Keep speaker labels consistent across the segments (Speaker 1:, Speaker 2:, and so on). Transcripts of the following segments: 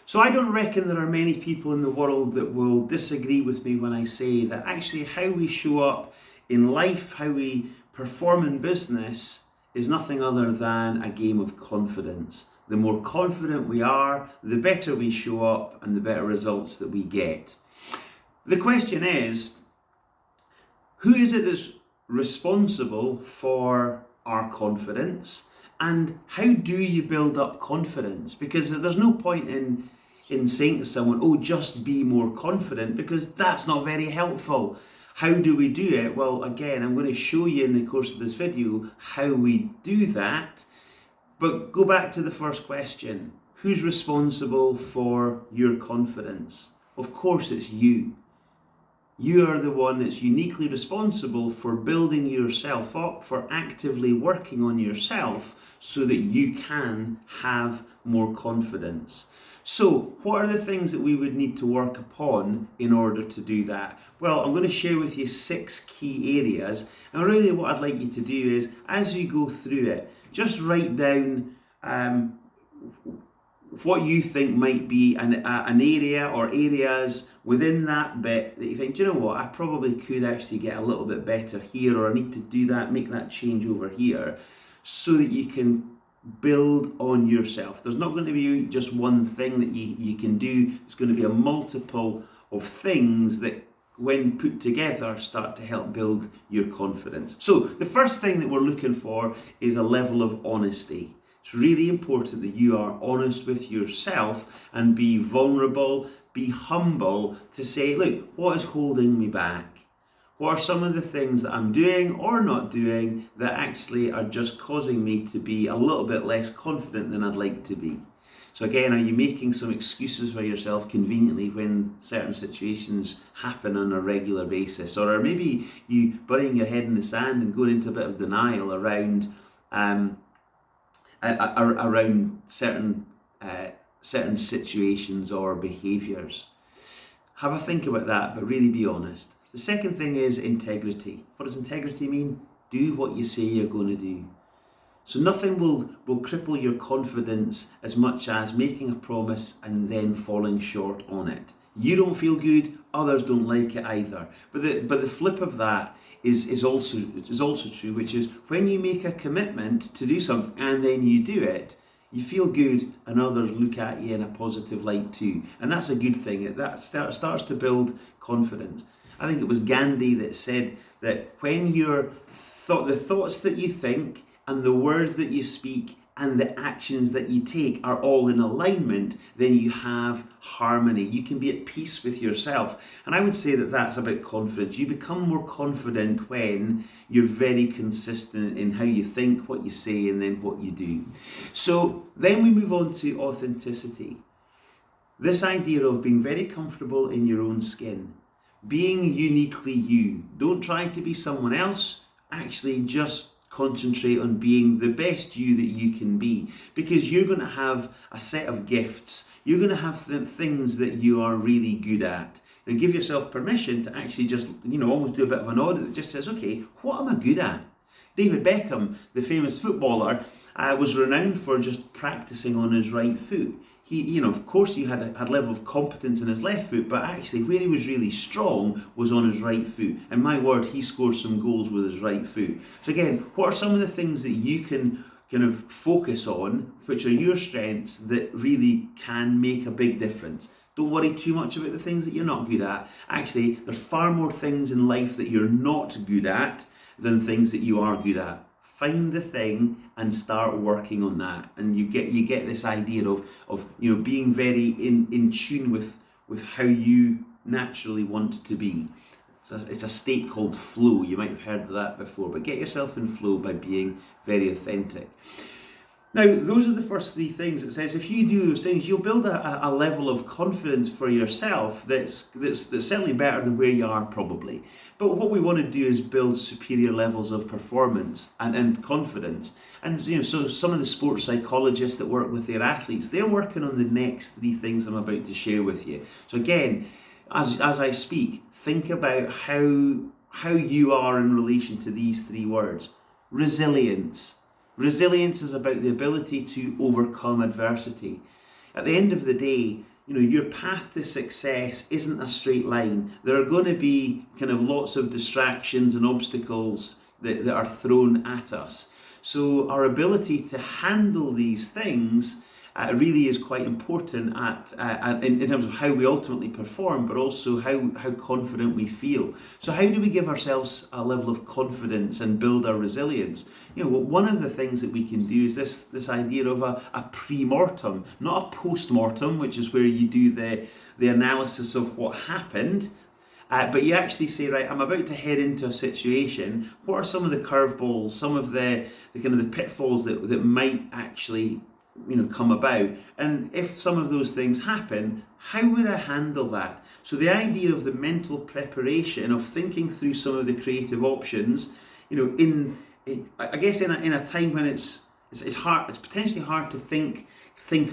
Speaker 1: So I don't reckon there are many people in the world that will disagree with me when I say that actually how we show up in life, how we perform in business is nothing other than a game of confidence. The more confident we are, the better we show up and the better results that we get. The question is, who is it that's responsible for our confidence? And how do you build up confidence? Because there's no point in saying to someone, oh, just be more confident, because that's not very helpful. How do we do it? Well, again, I'm going to show you in the course of this video how we do that. But go back to the first question. Who's responsible for your confidence? Of course, it's you. You are the one that's uniquely responsible for building yourself up, for actively working on yourself so that you can have more confidence. So, what are the things that we would need to work upon in order to do that? Well, I'm going to share with you 6 key areas. And really what I'd like you to do is, as you go through it, just write down what you think might be an area or areas within that bit that you think, do you know what, I probably could actually get a little bit better here, or I need to do that, make that change over here, so that you can build on yourself. There's not going to be just one thing that you can do. It's going to be a multiple of things that, when put together, start to help build your confidence. So the first thing that we're looking for is a level of honesty. It's really important that you are honest with yourself and be vulnerable, be humble to say, look, what is holding me back? What are some of the things that I'm doing or not doing that actually are just causing me to be a little bit less confident than I'd like to be? So again, are you making some excuses for yourself conveniently when certain situations happen on a regular basis? Or are maybe you burying your head in the sand and going into a bit of denial around certain situations or behaviours? Have a think about that, but really be honest. The second thing is integrity. What does integrity mean? Do what you say you're going to do. So nothing will cripple your confidence as much as making a promise and then falling short on it. You don't feel good, others don't like it either. But the flip of that is also true, which is when you make a commitment to do something and then you do it, you feel good and others look at you in a positive light too. And that's a good thing. That starts to build confidence. I think it was Gandhi that said that when the thoughts that you think and the words that you speak and the actions that you take are all in alignment, then you have harmony. You can be at peace with yourself. And I would say that that's about confidence. You become more confident when you're very consistent in how you think, what you say, and then what you do. So then we move on to authenticity. This idea of being very comfortable in your own skin. Being uniquely you. Don't try to be someone else. Actually, just concentrate on being the best you that you can be, because you're going to have a set of gifts. You're going to have things that you are really good at. Now give yourself permission to actually just, almost do a bit of an audit that just says, okay, what am I good at? David Beckham, the famous footballer, was renowned for just practicing on his right foot. He, of course, he had a level of competence in his left foot, but actually where he was really strong was on his right foot. And my word, he scored some goals with his right foot. So again, what are some of the things that you can kind of focus on, which are your strengths, that really can make a big difference? Don't worry too much about the things that you're not good at. Actually, there's far more things in life that you're not good at than things that you are good at. Find the thing and start working on that, and you get this idea of being very in tune with how you naturally want to be. So it's a state called flow. You might have heard of that before, but get yourself in flow by being very authentic. Now, those are the first 3 things. It says if you do those things, you'll build a level of confidence for yourself that's certainly better than where you are probably. But what we want to do is build superior levels of performance and confidence. And so some of the sports psychologists that work with their athletes, they're working on the next 3 things I'm about to share with you. So again, as I speak, think about how you are in relation to these 3 words. Resilience. Resilience is about the ability to overcome adversity. At the end of the day, your path to success isn't a straight line. There are going to be kind of lots of distractions and obstacles that are thrown at us. So our ability to handle these things really is quite important in terms of how we ultimately perform, but also how confident we feel. So how do we give ourselves a level of confidence and build our resilience? One of the things that we can do is this idea of a pre-mortem, not a post-mortem, which is where you do the analysis of what happened. But you actually say, right, I'm about to head into a situation. What are some of the curveballs, some of the kind of the pitfalls that might actually come about? And if some of those things happen, how would I handle that? So the idea of the mental preparation of thinking through some of the creative options, I guess in a time when it's hard, it's potentially hard to think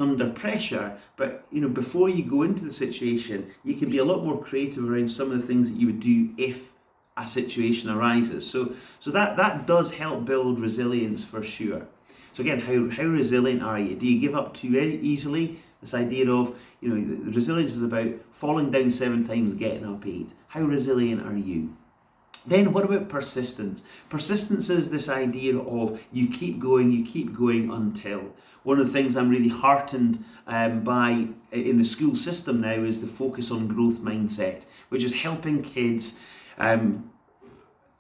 Speaker 1: under pressure, but before you go into the situation, you can be a lot more creative around some of the things that you would do if a situation arises. So that does help build resilience for sure. So again, how resilient are you? Do you give up too easily? This idea of, resilience is about falling down 7 times, getting up 8. How resilient are you? Then what about persistence? Persistence is this idea of you keep going until. One of the things I'm really heartened by in the school system now is the focus on growth mindset, which is helping kids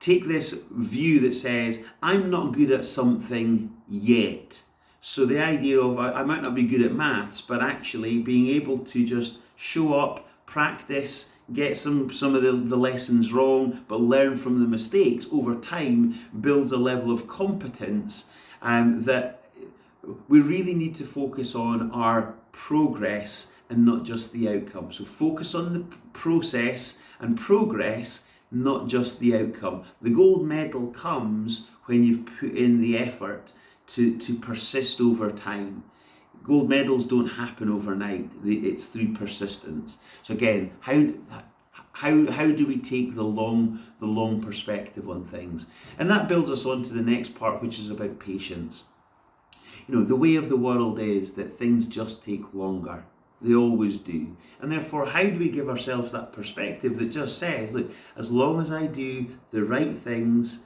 Speaker 1: take this view that says, I'm not good at something yet. So the idea of I might not be good at maths, but actually being able to just show up, practice, get some of the lessons wrong, but learn from the mistakes over time builds a level of competence that we really need to focus on our progress and not just the outcome. So focus on the process and progress, not just the outcome. The gold medal comes when you've put in the effort to persist over time. Gold medals don't happen overnight. It's through persistence. So again, how do we take the long perspective on things? And that builds us on to the next part, which is about patience. The way of the world is that things just take longer. They always do. And therefore, how do we give ourselves that perspective that just says, look, as long as I do the right things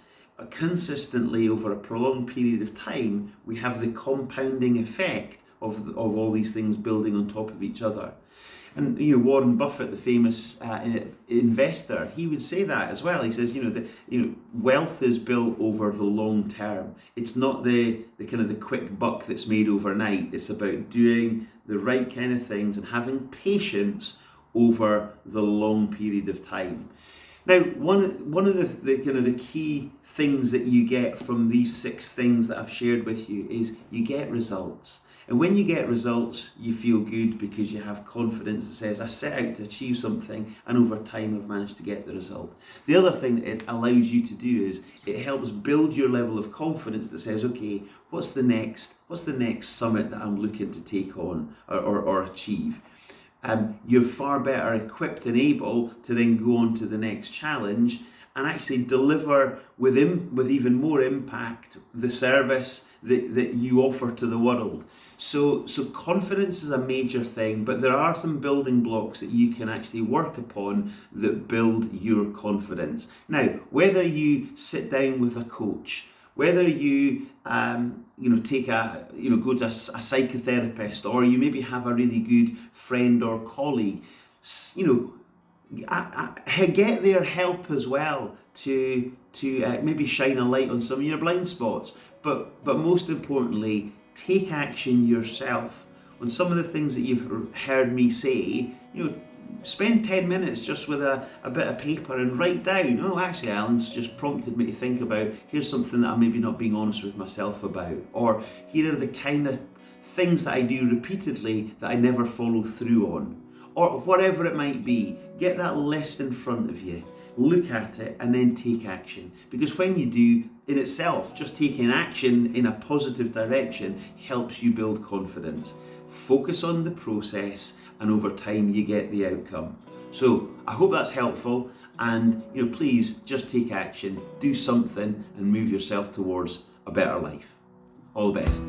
Speaker 1: consistently over a prolonged period of time, we have the compounding effect of all these things building on top of each other. And Warren Buffett, the famous investor, he would say that as well. He says, wealth is built over the long term. It's not the kind of the quick buck that's made overnight. It's about doing the right kind of things and having patience over the long period of time. Now, one of the kind of the key things that you get from these 6 things that I've shared with you is you get results. And when you get results, you feel good because you have confidence that says, I set out to achieve something and over time I've managed to get the result. The other thing that it allows you to do is it helps build your level of confidence that says, okay, what's the next summit that I'm looking to take on or achieve? You're far better equipped and able to then go on to the next challenge and actually deliver with even more impact the service that you offer to the world. So confidence is a major thing, but there are some building blocks that you can actually work upon that build your confidence. Now, whether you sit down with a coach, whether you take go to a psychotherapist, or you maybe have a really good friend or colleague, get their help as well to maybe shine a light on some of your blind spots. But most importantly, take action yourself on some of the things that you've heard me say. Spend 10 minutes just with a bit of paper and write down, actually Alan's just prompted me to think about, here's something that I'm maybe not being honest with myself about, or here are the kind of things that I do repeatedly that I never follow through on, or whatever it might be. Get that list in front of you, look at it and then take action, because when you do, in itself, just taking action in a positive direction helps you build confidence. Focus on the process and over time you get the outcome. So I hope that's helpful, and please just take action, do something and move yourself towards a better life. All the best.